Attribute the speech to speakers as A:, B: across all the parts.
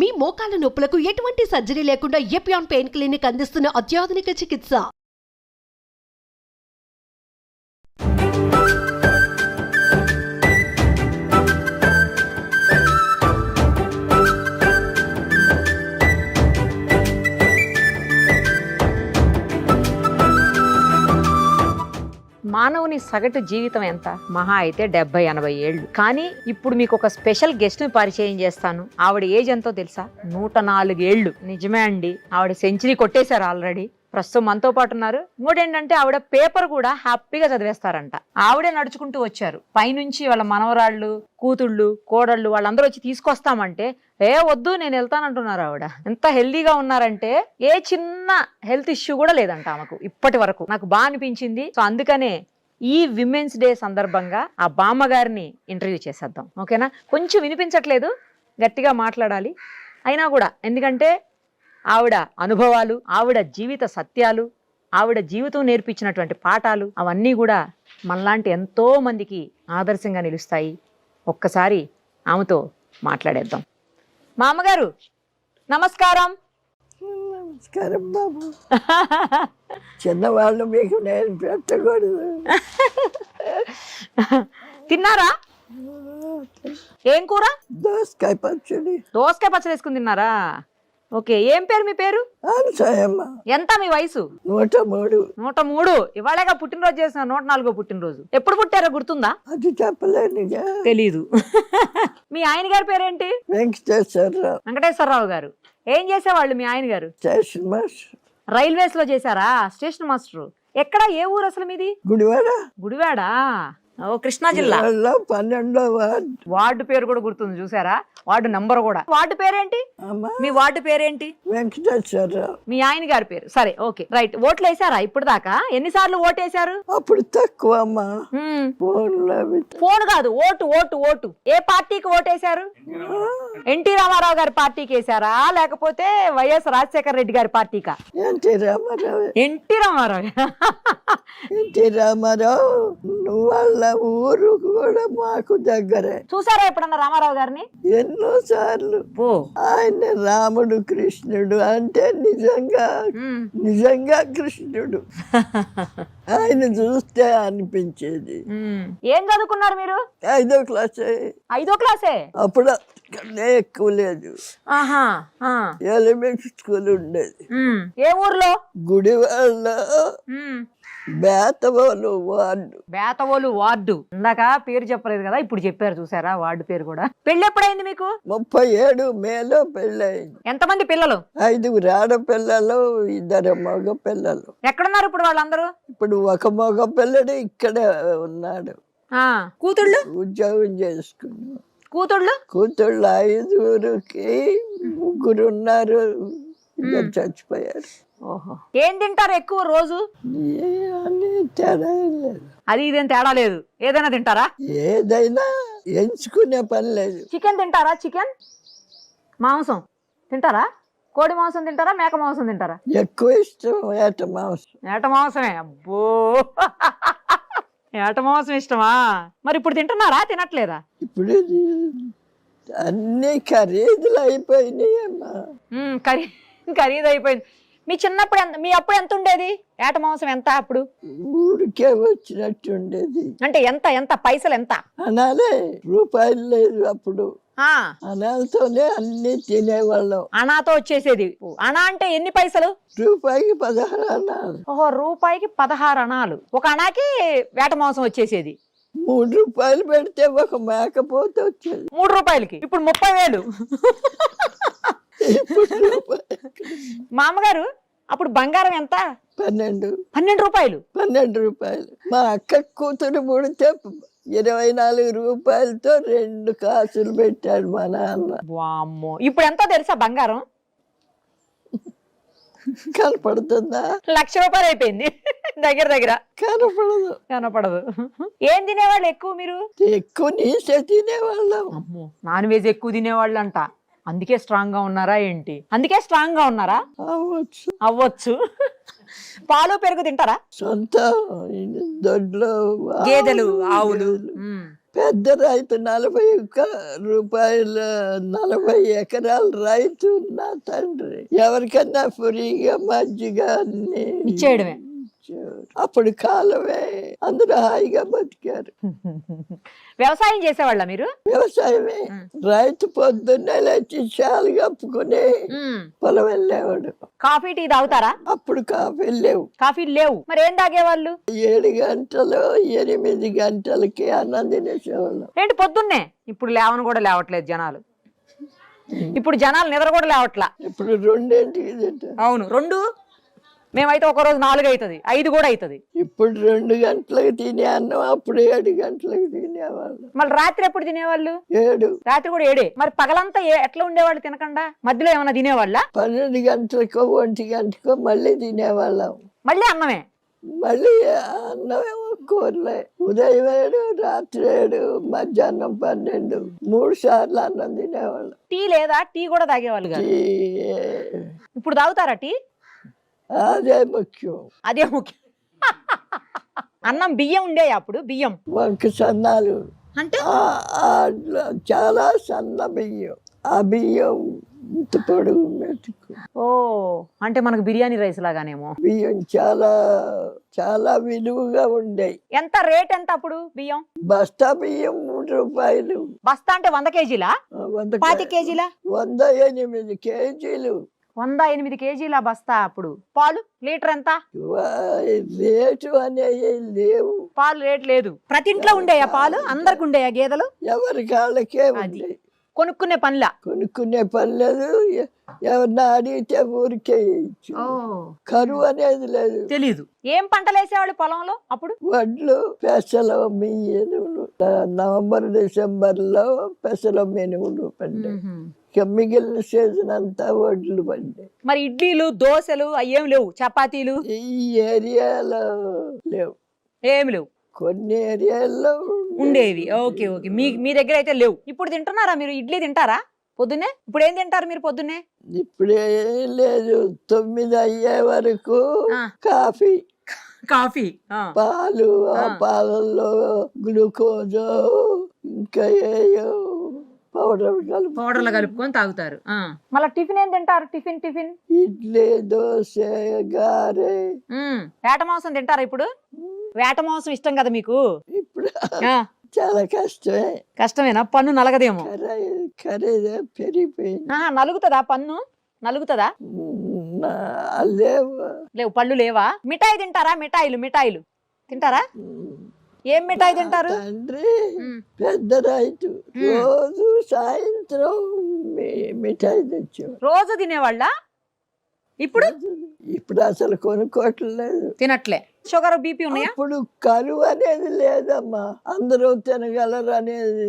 A: మీ మోకాల నొప్పులకు ఎటువంటి సర్జరీ లేకుండా ఎపియాన్ పెయిన్ క్లినిక్ అందిస్తున్న అత్యాధునిక చికిత్స.
B: మానవుని సగటు జీవితం ఎంత? మహా అయితే 70-80 ఏళ్ళు. కానీ ఇప్పుడు మీకు ఒక స్పెషల్ గెస్ట్ ని పరిచయం చేస్తాను. ఆవిడ ఏజ్ ఎంతో తెలుసా? 104 ఏళ్ళు. నిజమే అండి, ఆవిడ సెంచరీ కొట్టేశారు ఆల్రెడీ. ప్రస్తుతం మనతో పాటు ఉన్నారు. ఇంకోటేంటంటే ఆవిడ పేపర్ కూడా హ్యాపీగా చదివేస్తారంట. ఆవిడే నడుచుకుంటూ వచ్చారు. పైనుంచి వాళ్ళ మనవరాళ్ళు, కూతుళ్ళు, కోడళ్ళు వాళ్ళందరూ వచ్చి తీసుకొస్తామంటే వద్దు నేను వెళ్తానంటున్నారు. ఆవిడ ఎంత హెల్దీగా ఉన్నారంటే ఏ చిన్న హెల్త్ ఇష్యూ కూడా లేదంట ఆమెకు ఇప్పటి వరకు. నాకు బాగా అనిపించింది. సో అందుకనే ఈ విమెన్స్ డే సందర్భంగా ఆ బామ్మగారిని ఇంటర్వ్యూ చేసేద్దాం. ఓకేనా? కొంచెం వినిపించట్లేదు, గట్టిగా మాట్లాడాలి. అయినా కూడా ఎందుకంటే ఆవిడ అనుభవాలు, ఆవిడ జీవిత సత్యాలు, ఆవిడ జీవితం నేర్పించినటువంటి పాఠాలు అవన్నీ కూడా మనలాంటి ఎంతో మందికి ఆదర్శంగా నిలుస్తాయి. ఒక్కసారి ఆమెతో మాట్లాడేద్దాం. మా అమ్మగారు నమస్కారం.
C: నమస్కారం బాబు. చిన్నవాళ్ళు మీకు నేను పెట్టకూడదు.
B: తిన్నారా? ఏం కూర?
C: దోసకాయ పచ్చడి.
B: దోసకాయ పచ్చడి వేసుకుని తిన్నారా? ఓకే. ఏం పేరు మీ పేరు?
C: అనసూయమ్మ.
B: ఎంత మీ వయసు?
C: 103.
B: 103. ఇవాళగా పుట్టినరోజు చేసిన 104వ పుట్టినరోజు. ఎప్పుడు పుట్టారో గుర్తుందా?
C: అది చెప్పలేనుగా.
B: తెలీదు. మీ ఆయన గారి పేరేంటి?
C: వెంకటేశ్వరరావు.
B: వెంకటేశ్వరరావు గారు. ఏం చేసేవాళ్ళు మీ ఆయన గారు?
C: Station master.
B: రైల్వేస్ లో చేశారా? Station master. ఎక్కడ? ఏ ఊరు అసలు మీది?
C: గుడివాడ.
B: గుడివాడా? ఓ కృష్ణా జిల్లా.
C: 12వ వార్డు.
B: వార్డు పేరు కూడా గుర్తుంది చూసారా? వార్డు నంబర్ కూడా. వార్డు పేరేంటి? మీ వార్డు పేరేంటి?
C: వెంకటేశ్వరరావు.
B: మీ ఆయన గారి పేరు. సరే, ఓకే, రైట్. ఓట్లు వేసారా ఇప్పుడు దాకా? ఎన్నిసార్లు ఓటేశారు?
C: అప్పుడు తక్కువ అమ్మా.
B: ఫోన్ కాదు, ఓటు ఓటు ఓటు. ఏ పార్టీకి ఓటేశారు? ఎన్టీ రామారావు గారి పార్టీకి వేసారా లేకపోతే వైఎస్ రాజశేఖర రెడ్డి గారి పార్టీకా?
C: NT Rama Rao.
B: NT Rama Rao.
C: NT Rama Rao వాళ్ళ ఊరు కూడా మాకు దగ్గరే.
B: చూసారా ఎప్పుడన్నా రామారావు గారిని?
C: ఎన్నో సార్లు. ఆయన రాముడు కృష్ణుడు అంటే నిజంగా కృష్ణుడు. ఆయన చూస్తే అనిపించేది.
B: ఏం చదువుకున్నారు మీరు?
C: 5వ క్లాసే.
B: 5వ క్లాసే?
C: అప్పుడు ఎక్కువ లేదు. ఎలిమెంటరీ స్కూల్ ఉండేది.
B: ఏ ఊర్లో?
C: గుడివాడ. బేతవోలు వార్డు.
B: బేతవోలు వార్డు. ఇందాక పేరు చెప్పలేదు కదా, ఇప్పుడు చెప్పారు చూసారా వార్డు పేరు కూడా. పెళ్లి ఎప్పుడైంది మీకు?
C: 37 మేలో పెళ్ళయింది.
B: ఎంతమంది పిల్లలు?
C: 5 ఆడపిల్లలు, 2 మగ పిల్లలు.
B: ఎక్కడున్నారు ఇప్పుడు వాళ్ళందరూ?
C: ఇప్పుడు ఒక మగ పిల్లడు ఇక్కడే ఉన్నాడు.
B: కూతుళ్ళు?
C: ఉద్యోగం చేసుకున్నాడు.
B: కూతుళ్ళు?
C: కూతుళ్ళు 5కి 3 ఉన్నారు, చచ్చిపోయారు.
B: ఓహో. ఏం తింటారు ఎక్కువ రోజు?
C: తేడా లేదు.
B: అది ఇదేం తేడా లేదు, ఏదైనా తింటారా?
C: ఏదైనా ఎంచుకునే పని లేదు.
B: చికెన్ తింటారా? చికెన్ మాంసం తింటారా? కోడి మాంసం తింటారా? మేక మాంసం తింటారా?
C: ఎక్కువ ఇష్టం ఏట మాంసం.
B: ఏట మాంసమే. అబ్బో, ఏట మాంసం ఇష్టమా? మరి ఇప్పుడు తింటున్నారా? తినట్లేదా?
C: ఇప్పుడు అన్ని ఖరీదులు అయిపోయినాయి అమ్మా.
B: ఖరీదు అయిపోయింది. మీ చిన్నప్పుడు మీ అప్పుడు ఎంత ఉండేది ఏట మాంసం? ఎంత అప్పుడు?
C: ఊరికే వచ్చినట్టు ఉండేది.
B: అంటే ఎంత ఎంత పైసలు ఎంత?
C: అనాలే రూపాయలు లేదు అప్పుడు. అనాలతోనే అన్ని తినేవాళ్ళం.
B: అనాతో వచ్చేసేది. అనా అంటే ఎన్ని పైసలు?
C: రూపాయికి 16 అనాలు.
B: ఓహో, రూపాయికి 16 అనాలు. ఒక అనాకి వేట మాంసం వచ్చేసేది.
C: 3 రూపాయలు పెడితే ఒక మేకపోతే వచ్చేది.
B: 3 రూపాయలకి ఇప్పుడు 30,000. మా అమ్మగారు అప్పుడు బంగారం ఎంత? 12 రూపాయలు.
C: 12 రూపాయలు. మా అక్క కూతురు పుడితే 24 రూపాయలతో 2 కాసులు పెట్టాడు మా నాన్న.
B: వామ్మో, ఇప్పుడు ఎంత తెలుసా బంగారం?
C: కనపడుతుందా?
B: 1,00,000 రూపాయలు అయిపోయింది దగ్గర దగ్గర. కనపడదు. ఏం తినేవాళ్ళు ఎక్కువ మీరు?
C: ఎక్కువ నీసే తినేవాళ్ళం.
B: అమ్మో, నాన్ వెజ్ ఎక్కువ తినేవాళ్ళు అంట. అందుకే స్ట్రాంగ్ గా ఉన్నారా ఏంటి? అందుకే స్ట్రాంగ్ గా ఉన్నారా? అవ్వచ్చు. పాలు పెరుగు తింటారా?
C: సొంత దొడ్లో
B: గేదెలు, ఆవులు
C: పెద్ద రైతు 40 ఎకరాల రైతు నా తండ్రి. ఎవరికన్నా ఫ్రీగా మజ్జిగ అన్ని
B: ఇచ్చేయడమే.
C: అప్పుడు కాలమే, అందరూ హాయిగా బతికారు.
B: వ్యవసాయం చేసేవాళ్ళ మీరు?
C: వ్యవసాయమే. రైతు పొద్దున్నే లేచి చాలు కప్పుకుని పొలం వెళ్ళేవాడు.
B: కాఫీ టీ తాగుతారా?
C: అప్పుడు కాఫీ లేవు.
B: కాఫీలు లేవు, మరి ఏం తాగేవాళ్ళు?
C: 7 గంటలు 8 గంటలకి అన్నం తినేసేవాళ్ళం.
B: ఏంటి పొద్దున్నే? ఇప్పుడు లేవని కూడా లేవట్లేదు జనాలు. ఇప్పుడు జనాలు నిద్ర కూడా లేవట్లా.
C: ఇప్పుడు 2 తింటారు.
B: అవును, 2. మేమైతే ఒక రోజు 4 అవుతుంది, 5 కూడా అవుతుంది.
C: ఇప్పుడు 2 గంటలకు తినే అన్నం అప్పుడు 7 గంటలకు తినేవాళ్ళు.
B: మళ్ళీ రాత్రి ఎప్పుడు తినేవాళ్ళు?
C: 7.
B: రాత్రి కూడా 7. మరి పగలంతా ఎట్లా ఉండేవాళ్ళు తినకుండా? మధ్యలో ఏమైనా తినేవాళ్ళ?
C: 12 గంటలకో 1 గంటకో మళ్ళీ తినేవాళ్ళం.
B: మళ్ళీ అన్నమే?
C: మళ్ళీ అన్నమేమో కూరలే. ఉదయం 7, రాత్రి 7, మధ్యాహ్నం 12, 3 సార్లు అన్నం తినేవాళ్ళం.
B: టీ లేదా? టీ కూడా తాగేవాళ్ళు కాదు. ఇప్పుడు తాగుతారా టీ?
C: అదే ముఖ్యం.
B: అదే ముఖ్యం. అన్నం బియ్యం ఉండేవి అప్పుడు? బియ్యం
C: వంక సన్నాలు
B: అంటే
C: చాలా సన్న బియ్యం. ఆ బియ్యం ఇంత పొడుగు మెతుకు.
B: ఓ, అంటే మనకు బిర్యానీ రైస్ లాగానేమో.
C: బియ్యం చాలా చాలా విలువగా ఉండేవి.
B: ఎంత రేట్ ఎంత అప్పుడు బియ్యం?
C: బస్తా బియ్యం 3 రూపాయలు.
B: బస్తా అంటే 100 కేజీలా? 25 కేజీలా?
C: 108 కేజీలు.
B: 108 కేజీల బస్తా. అప్పుడు పాలు లీటర్ ఎంత?
C: రేటు అనేవి లేవు.
B: పాలు రేట్ లేదు. ప్రతి ఇంట్లో ఉండేయా పాలు? అందరికి ఉండేయా గేదెలు?
C: ఎవరి కాళ్ళకే ఉంది.
B: కొనుక్కునే పనిలా?
C: కొనుక్కునే పని లేదు. ఎవరిని అడిగితే ఊరికే ఇచ్చు. కరువు అనేది లేదు.
B: తెలీదు. ఏం పంటలు వేసేవాళ్ళు పొలంలో అప్పుడు?
C: వడ్లు, పెసలు, మినుములు. నవంబర్ డిసెంబర్లో పెసలు మినుములు పడ్డాయి. మిగిలిన సీజన్ అంతా వడ్లు పడ్డాయి.
B: మరి ఇడ్లీలు దోశలు అయ్యేం లేవు? చపాతీలు
C: ఈ ఏరియాలో లేవు.
B: ఏమి లేవు.
C: కొన్ని ఏరియాల్లో
B: ఉండేవి. Okay okay. మీ దగ్గర అయితే లేవు. ఇప్పుడు తింటున్నారా మీరు? ఇడ్లీ తింటారా పొద్దున్నే? ఇప్పుడు ఏం తింటారు మీరు పొద్దున్నే?
C: ఇప్పుడే లేదు. 9 అయ్యే వరకు కాఫీ.
B: కాఫీ,
C: పాలు. ఆ పాలల్లో గ్లూకోజ్ ఇంకా ఏయో
B: పౌడర్లు కలుపుకొని తాగుతారు. మళ్ళీ టిఫిన్ ఏం తింటారు? టిఫిన్
C: ఇడ్లీ, దోశ, గారె.
B: వేట మాంసం తింటారా ఇప్పుడు? వేట మాంసం ఇష్టం కదా మీకు?
C: ఇప్పుడు చాలా కష్టమే.
B: కష్టమేనా? పన్ను నలగదేమో.
C: ఖరీదు పెరిగిపోయింది.
B: నలుగుతుందా పన్ను? నలుగుతుందా? లేవు. పళ్ళు లేవా? మిఠాయి తింటారా? మిఠాయిలు తింటారా? ఏం మిఠాయి తింటారు?
C: తండ్రి పెద్ద రైతు. రోజు సాయంత్రం మిఠాయి తెచ్చు.
B: రోజు తినేవాళ్ళ? ఇప్పుడు
C: అసలు కొనుక్కోవట్లేదు.
B: తినట్లే. షుగర్ బీపీ ఉన్నాయా?
C: ఇప్పుడు కరువు అనేది లేదమ్మా. అందరూ తినగలరు అనేది.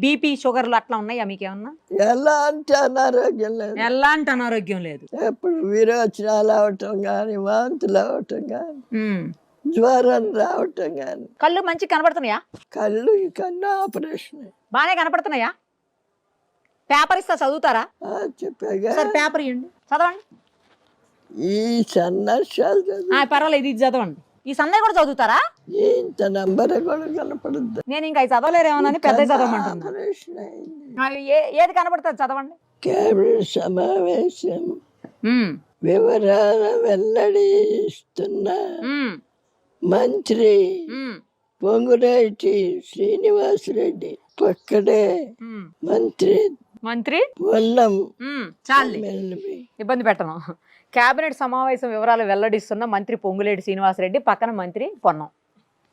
B: బీపీ షుగర్లు అట్లా ఉన్నాయా మీకేమన్నా?
C: ఎలాంటి అనారోగ్యం లేదు.
B: ఎలాంటి అనారోగ్యం లేదు.
C: ఎప్పుడు విరోచనాలు అవటం గాని, వాంతులు అవటం గాని, జ్వరం రావటం గాని.
B: కళ్ళు మంచి కనపడుతున్నాయా?
C: కళ్ళు కన్నా ఆపరేషన్
B: బానే కనపడుతున్నాయా? పేపర్ ఇస్తా, చదువుతారా?
C: చెప్పాగా.
B: పేపర్ ఇవ్వండి, చదవండి.
C: ఈ సన్నాసాలు
B: పర్వాలేదు, ఇది చదవండి. ఈ సన్నయ్య కూడా చదువుతారా?
C: ఇంత నంబర్ కూడా కనపడుద్ది.
B: నేను ఇంకా చదవలేరేమోనని పెద్ద చదవమంటున్నా. ఏది కనపడుతుంది చదవండి.
C: కేబినెట్ సమావేశం వివరాలు వెల్లడిస్తున్న మంత్రి పొంగులేటి శ్రీనివాసరెడ్డి పక్కడే మంత్రి పొన్నం.
B: చాలు, ఇబ్బంది పెట్టను. కేబినెట్ సమావేశం వివరాలు వెల్లడిస్తున్న మంత్రి పొంగులేటి శ్రీనివాసరెడ్డి పక్కన మంత్రి పొన్నం.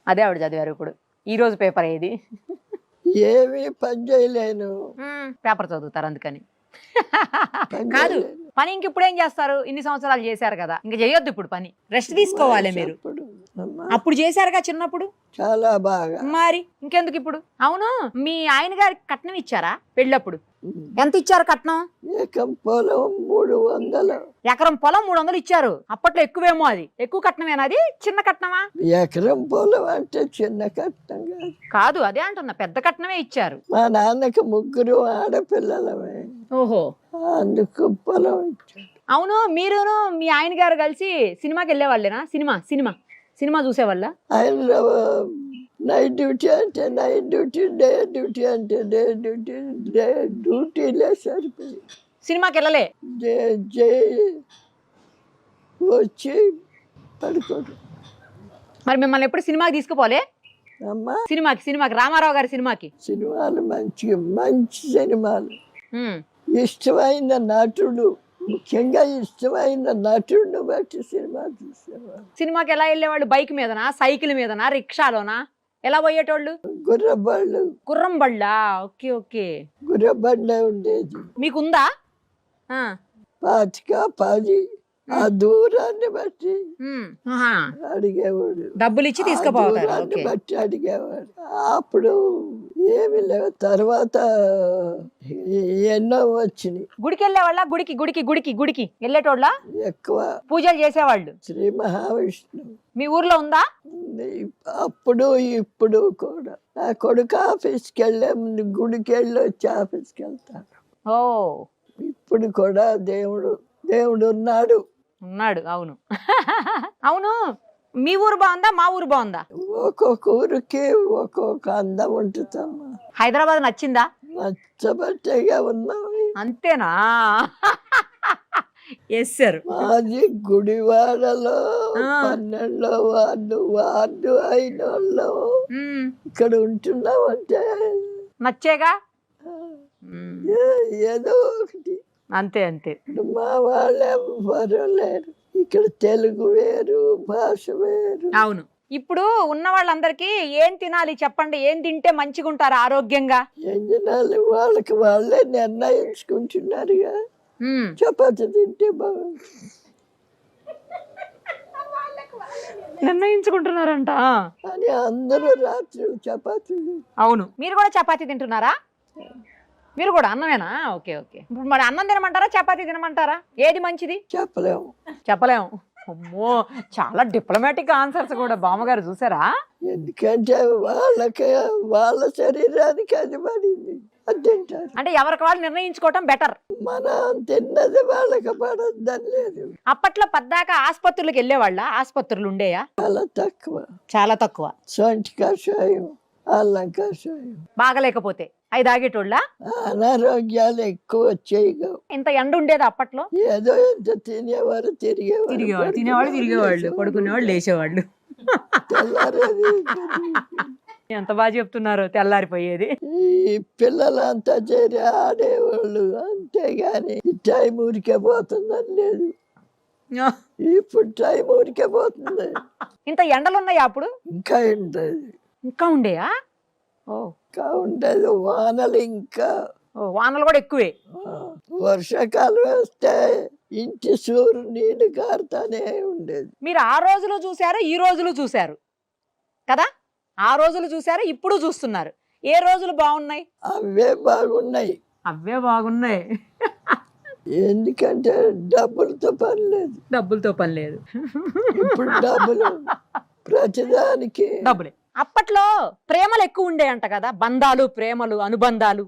B: అదే ఆవిడ చదివారు. ఇప్పుడు ఈ రోజు పేపర్ ఏది?
C: ఏమీ పని చేయలేను.
B: పేపర్ చదువుతారు అందుకని. కాదు, పని ఇంక ఇప్పుడు ఏం చేస్తారు? ఇన్ని సంవత్సరాలు చేశారు కదా, ఇంక చేయొద్దు ఇప్పుడు పని. రెస్ట్ తీసుకోవాలి మీరు. అప్పుడు చేశారుగా చిన్నప్పుడు
C: చాలా బాగా.
B: మరి ఇంకెందుకు ఇప్పుడు? అవును, మీ ఆయన గారికి కట్నం ఇచ్చారా పెళ్ళప్పుడు? ఎంత ఇచ్చారు కట్నం?
C: ఎకరం పొలం 300.
B: ఎకరం పొలం 300 ఇచ్చారు. అప్పట్లో ఎక్కువేమో. అది ఎక్కువ కట్నమేనా? అది చిన్న కట్నమా?
C: ఎకరం పొలం అంటే చిన్న కట్నం
B: కాదు. అదే అంటున్నా, పెద్ద కట్నమే ఇచ్చారు.
C: మా నాన్నకి 3 ఆడపిల్లలమే.
B: ఓహో,
C: అందుకు పొలం ఇచ్చారు.
B: అవును, మీరును మీ ఆయన గారు కలిసి సినిమాకి వెళ్ళేవాళ్ళేనా? సినిమా చూసేవాళ్ళ?
C: ఆయన నైట్ డ్యూటీ అంటే నైట్ డ్యూటీ, డే డ్యూటీ అంటే డే డ్యూటీ, డ్యూటీలే సరిపోయి
B: సినిమాకి వెళ్ళలే?
C: వచ్చి పడుకోడు.
B: మరి మిమ్మల్ని ఎప్పుడు సినిమాకి తీసుకుపోలే?
C: అమ్మా
B: సినిమాకి రామారావు గారి సినిమాకి?
C: సినిమాలు మంచి సినిమాలు, ఇష్టమైన నటుడు, ముఖ్యంగా ఇష్టమైన నటుడిని బట్టి సినిమా చూసేవాళ్ళు.
B: సినిమాకి ఎలా వెళ్ళేవాళ్ళు? బైక్ మీదనా, సైకిల్ మీదనా, రిక్షాలోనా, ఎలా పోయేటోళ్ళు?
C: గుర్రం
B: బళ్ళా? ఓకే ఓకే,
C: గుర్రబండే ఉండేది.
B: మీకుందా?
C: 10 ఆ దూరాన్ని బట్టి అడిగేవాడు,
B: డబ్బులు ఇచ్చి తీసుకుపోతారు.
C: బట్టి అడిగేవాడు. అప్పుడు ఏమి లేవు, తర్వాత ఎన్నో వచ్చినాయి.
B: గుడికి వెళ్ళేవాళ్ళ? గుడికి వెళ్ళేటోళ్ళ?
C: ఎక్కువ
B: పూజలు చేసేవాళ్ళు.
C: శ్రీ మహావిష్ణు
B: మీ ఊర్లో ఉందా?
C: అప్పుడు ఇప్పుడు కూడా. నా కొడుకు ఆఫీస్కి వెళ్ళే ముందు గుడికి వెళ్ళి వచ్చి ఆఫీస్కి వెళ్తాడు.
B: ఓ,
C: ఇప్పుడు కూడా దేవుడు ఉన్నాడు.
B: అవును. అవును, మీ ఊరు బాగుందా, మా ఊరు బాగుందా?
C: ఒక్కొక్క ఊరికి ఒక్కొక్క అందం ఉంటుందమ్మా.
B: హైదరాబాద్ నచ్చిందా?
C: నచ్చబట్టేగా ఉన్నాం.
B: అంతేనా? Yes sir.
C: మాది గుడివాడలో 12 వార్డు అయిన వాళ్ళు ఇక్కడ ఉంటున్నామంటే
B: నచ్చేగా.
C: ఏదో ఒకటి.
B: అంతే.
C: మా వాళ్ళే లేరు ఇక్కడ, తెలుగు వేరు, భాష వేరు.
B: అవును. ఇప్పుడు ఉన్న వాళ్ళందరికీ ఏం తినాలి చెప్పండి? ఏం తింటే మంచిగా ఉంటారు ఆరోగ్యంగా?
C: ఏం తినాలి వాళ్ళకి వాళ్ళే నిర్ణయించుకుంటున్నారుగా. చపాతి తింటే బాగుంది
B: నిర్ణయించుకుంటున్నారంట
C: అని అందరూ రాత్రి చపాతీ.
B: అవును, మీరు కూడా చపాతీ తింటున్నారా? మీరు కూడా అన్నమేనా? ఓకే. ఇప్పుడు మరి అన్నం తినమంటారా, చపాతీ తినమంటారా? ఏది మంచిది? చెప్పలేము. అమ్మో, చాలా డిప్లొమాటిక్ ఆన్సర్స్ కూడా బామ్మగారు, చూసారా?
C: ఎందుకంటే వాళ్ళ శరీరానికి అది పడింది, అది తింటారు.
B: అంటే ఎవరికి వాళ్ళు నిర్ణయించుకోవటం బెటర్.
C: మనం తిన్నది వాళ్ళకి పడద్దని లేదు.
B: అప్పట్లో పద్దాక ఆసుపత్రులకు వెళ్ళేవాళ్ళ? ఆసుపత్రులు ఉండేయా?
C: చాలా తక్కువ. సొంటి కషాయం, అల్లం కషాయం.
B: బాగలేకపోతే అవి తాగేటోళ్ళ?
C: అనారోగ్యాలు ఎక్కువ వచ్చాయి.
B: ఇంత ఎండ ఉండేది అప్పట్లో?
C: ఏదో ఎంత తినేవారు,
B: తిరిగేవాళ్ళు, పడుకునేవాళ్ళు, లేచేవాళ్ళు. ఎంత బాగా చెప్తున్నారు. తెల్లారిపోయేది.
C: ఈ పిల్లలంతా చేరి ఆడేవాళ్ళు, అంతేగాని టైం ఊరికే పోతుందని లేదు. ఇప్పుడు టైం ఊరికే పోతుంది.
B: ఇంత ఎండలు ఉన్నాయా అప్పుడు?
C: ఇంకా
B: ఉండేయా?
C: ఇంకా ఉండేది. వానలు
B: వానలు కూడా ఎక్కువే.
C: వర్షాకాలం వేస్తే ఇంటి సూరు నీళ్లు కారుతానే ఉండేది.
B: మీరు ఆ రోజులు చూసారు, ఈ రోజులు చూసారు కదా? ఆ రోజులు చూసారు, ఇప్పుడు చూస్తున్నారు. ఏ రోజులు బాగున్నాయి?
C: అవే బాగున్నాయి. ఎందుకంటే డబ్బులతో పని లేదు. ఇప్పుడు డబ్బులు ప్రతిదానికి
B: డబ్బులే. అప్పట్లో ప్రేమలు ఎక్కువ ఉండేయంట కదా? బంధాలు, ప్రేమలు, అనుబంధాలు.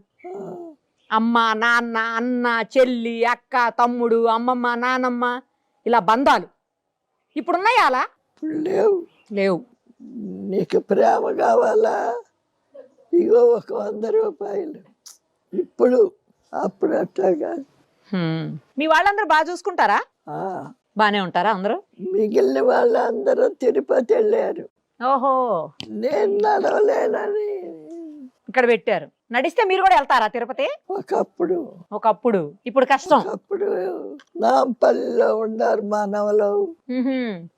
B: అమ్మ, నాన్న, అన్న, చెల్లి, అక్క, తమ్ముడు, అమ్మమ్మ, నానమ్మ, ఇలా బంధాలు. ఇప్పుడున్నాయా అలా? లేవు.
C: నీకు ప్రేమ కావాలా, ఇగో 100 రూపాయలు. అప్పుడు అట్లా కాదు.
B: మీ వాళ్ళందరూ బాగా చూసుకుంటారా? బానే ఉంటారా అందరూ?
C: మిగిలిన వాళ్ళందరూ తిరుపతి వెళ్ళారు.
B: ఓహో,
C: నేను నడవలేనని
B: ఇక్కడ పెట్టారు. నడిస్తే మీరు కూడా వెళ్తారా తిరుపతి?
C: ఒకప్పుడు.
B: ఇప్పుడు కష్టం.
C: అప్పుడు నాంపల్లిలో ఉన్నారు మానవులు.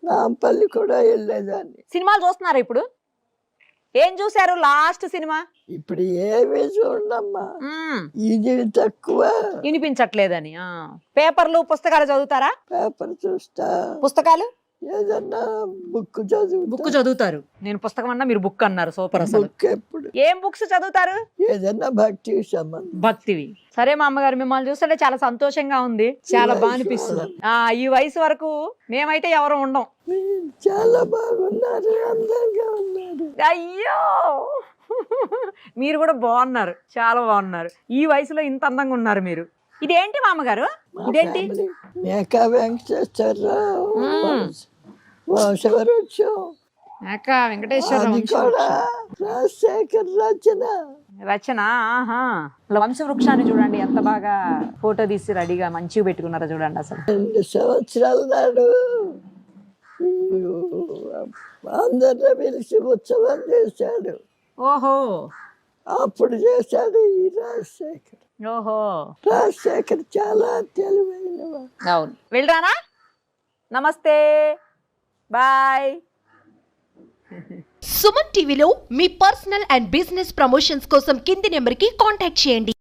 C: నాంపల్లి కూడా వెళ్ళేదాన్ని.
B: సినిమాలు చూస్తున్నారా ఇప్పుడు? ఏం చూసారు లాస్ట్ సినిమా?
C: ఇప్పుడు ఏమీ చూడమ్మా, ఇది తక్కువ.
B: వినిపించట్లేదని. పేపర్లు, పుస్తకాలు చదువుతారా?
C: పేపర్ చూస్తా.
B: పుస్తకాలు?
C: ఏదన్నా బుక్
B: చదువుతారు. నేను పుస్తకం అన్నా, మీరు బుక్ అన్నారు. సూపర్. అసలు
C: ఎప్పుడు
B: ఏం బుక్స్ చదువుతారు?
C: ఏదన్నా
B: భక్తివి. సరే మా అమ్మగారు, మిమ్మల్ని చూస్తుంటే చాలా సంతోషంగా ఉంది, చాలా బాగా అనిపిస్తుంది. ఈ వయసు వరకు మేమైతే ఎవరు ఉండం.
C: చాలా బాగున్నారు, అందంగా ఉన్నారు.
B: అయ్యో, మీరు కూడా బాగున్నారు, చాలా బాగున్నారు. ఈ వయసులో ఇంత అందంగా ఉన్నారు మీరు. ఇదేంటి మా అమ్మగారు? ఇదేంటి?
C: మేకా వెంకటేశ్వరరావు వంశవృక్షం.
B: అక్క వెంకటేశ్వర
C: అది కూడా రాజశేఖర్ రచన.
B: రచన. ఆహా, అలా వంశవృక్షాన్ని చూడండి ఎంత బాగా ఫోటో తీసి రెడీగా మంచిగా పెట్టుకున్నారో చూడండి అసలు.
C: 2 సంవత్సరాల నాడు అందరిని పిలిచి ఉత్సవం చేశాడు.
B: ఓహో
C: అప్పుడు చేశాడు ఈ రాజశేఖర్.
B: ఓహో
C: రాజశేఖర్ చాలా తెలివైన వాడు.
B: అవును. వెళ్ళరానా? నమస్తే, బాయ్.
A: సుమన్ టీవీలో మీ పర్సనల్ అండ్ బిజినెస్ ప్రమోషన్స్ కోసం కింది నెంబర్కి కాంటాక్ట్ చేయండి.